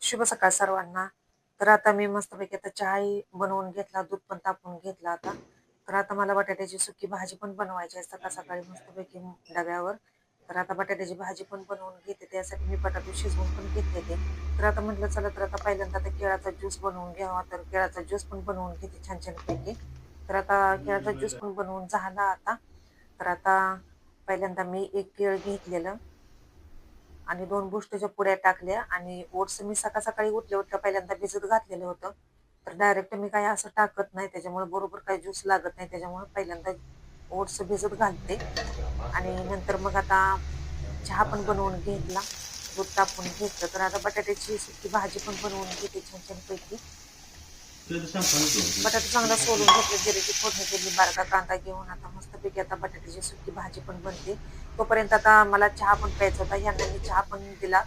शुभ सकाळ सर्वांना. तर आता मी मस्तपैकी आता चहाही बनवून घेतला, दूध पण तापवून घेतलं आता. तर आता मला बटाट्याची सुकी भाजी पण बनवायची आहे सकाळ-सकाळी मस्तपैकी डब्यावर. तर आता बटाट्याची भाजी पण बनवून घेते. त्यासाठी मी बटाटे शिजवून पण घेतले ते. तर आता म्हटलं चला तर आता पहिल्यांदा आता केळाचा ज्यूस बनवून घ्यावा. तर केळाचा ज्यूस पण बनवून घेते छान-छानपैकी. तर आता केळाचा ज्यूस पण बनवून झाला आता. तर आता पहिल्यांदा मी एक केळ घेतलेलं आणि 2 बुष्टच्या पुड्या टाकल्या आणि ओट्स मी सकाळ-सकाळी उठल्या-उठल्या पहिल्यांदा भिजत घातलेलं होतं. तर डायरेक्ट मी काही असं टाकत नाही त्याच्यामुळे बरोबर काही ज्यूस लागत नाही. त्याच्यामुळे पहिल्यांदा ओट्स भिजत घालते आणि नंतर मग आता चहा पण बनवून घेतला, दूध तापवून घेतलं. तर आता बटाट्याची सुकी भाजी पण बनवून घेते छान-छानपैकी. बटाटा चांगला सोलून घेतलं, जिऱ्याची फोडणी दिली, बारका कांदा घेऊन आता मस्तपैकी आता बटाट्याची सुकी भाजी पण बनते. तोपर्यंत आता मला चहा पण प्यायचा होता. ह्यांना मी चहा पण दिला.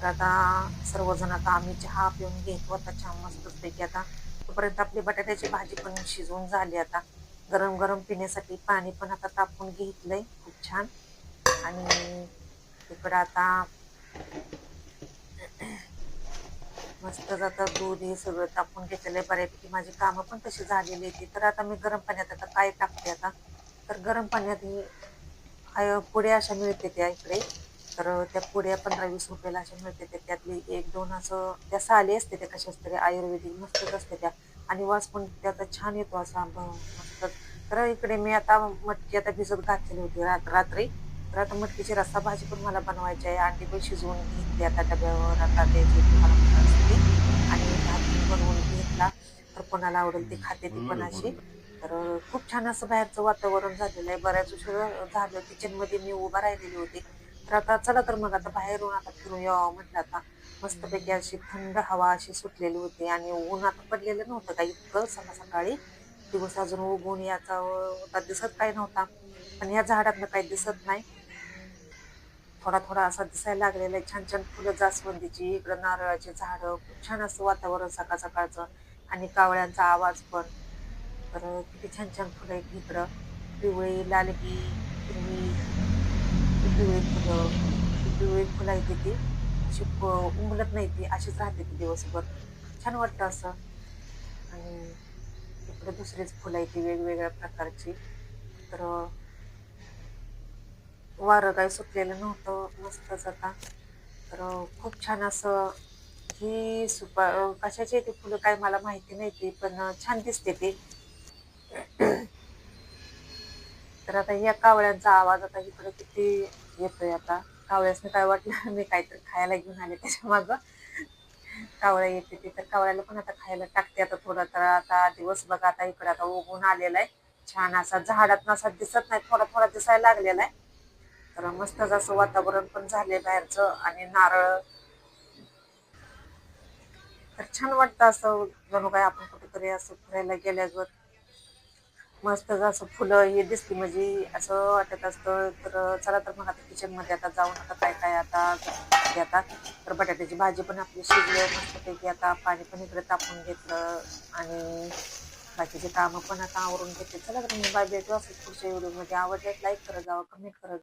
तर आता सर्वजण आता आम्ही चहा पिऊन घेतो आता छान मस्तपैकी आता. तोपर्यंत आपली बटाट्याची भाजी पण शिजवून झाली आता. गरम-गरम पिण्यासाठी पाणी पण आता तापवून घेतलंय खूप छान. आणि इकडं आता मस्तच आता दूध हे सगळं तापवून घेतलेलं आहे बऱ्यापैकी. माझी कामं पण तशी झालेली आहेत. तर आता मी गरम पाण्यात आता काय टाकते आता, तर गरम पाण्यात हे पुड्या अशा मिळते त्या इकडे. तर त्या पुड्या 15-20 रुपयाला अशा मिळते त्या. त्यातली 1-2 असं त्या साली असते त्या कशाच तरी आयुर्वेदिक मस्तच असते त्या आणि वास पण त्याचा छान येतो असा मस्तच. तर इकडे मी आता मटकी आता भिजत घातलेली होती रात्री. तर आता मटकीची रस्सा भाजी पण मला बनवायची आहे. अंडी पण शिजवून घेतली आता डब्यावर आता द्यायची तुम्हाला मुलांसाठी आणि भात पण बनवून घेतला. तर कोणाला आवडेल ते खाते ती पण अशी. तर खूप छान असं बाहेरचं वातावरण झालेलं आहे. बऱ्याच उशीर झालं किचनमध्ये मी उभा राहिलेली होती. तर आता चला तर मग आता बाहेरून आता फिरून यावं म्हटलं आता. मस्तपैकी अशी थंड हवा अशी सुटलेली होती आणि ऊन आता पडलेलं नव्हतं काही इतकं सकाळ-सकाळी. दिवस अजून उगवून याचा होता दिसत काही नव्हता. पण या झाडातनं काही दिसत नाही. थोडा-थोडा असा दिसायला लागलेला आहे. छान-छान फुलं जास्वंदीची, इकडं नारळाची झाडं. खूप छान असं वातावरण सकाळ-सकाळचं आणि कावळ्यांचा आवाज पण. तर किती छान-छान फुलं आहेत इकडं. पिवळी, लालगी, हिरवी, ती पिवळी फुलं, ती पिवळी फुलं आहेत ती अशी उमलत नाही ती अशीच राहते ती दिवसभर. छान वाटतं असं. आणि इकडे दुसरीच फुलं आहेत ती वेगवेगळ्या प्रकारची. तर वारं काही सुटलेलं नव्हतं मस्तच आता. तर खूप छान असं ही कशाची आहे ती फुलं काय मला माहिती नाही ती पण छान दिसते ती. तर आता या कावळ्यांचा आवाज आता इकडे किती येतोय आता. कावळ्यासने काय वाटलं मी काहीतरी खायला घेऊन आले त्याच्या मागं. कावळ्या येते ती तर कावळ्याला पण आता खायला टाकते आता थोडं. तर आता दिवस बघा आता इकडे आता उगवून आलेला आहे. छान असा झाडात असा दिसत नाही थोडा-थोडा दिसायला लागलेला आहे. तर मस्तच असं वातावरण पण झालंय बाहेरचं आणि नारळ. तर छान वाटतं असं जणू काय आपण कुठेतरी असं फिरायला गेल्यावर मस्त असं फुलं हे दिसली म्हणजे असं वाटत असतं. तर चला तर मग आता किचनमध्ये आता जाऊन आता काय काय आता बघते आता. तर बटाट्याची भाजी पण आपली शिजली मस्तपैकी आता पाणी पण इकडे तापवून घेतलं आणि बाकीचे कामं पण आता आवरून घेते. चला तर मग बाय भेटू असं पुढच्या व्हिडिओमध्ये. आवडल्यास लाईक करत जावं, कमेंट करत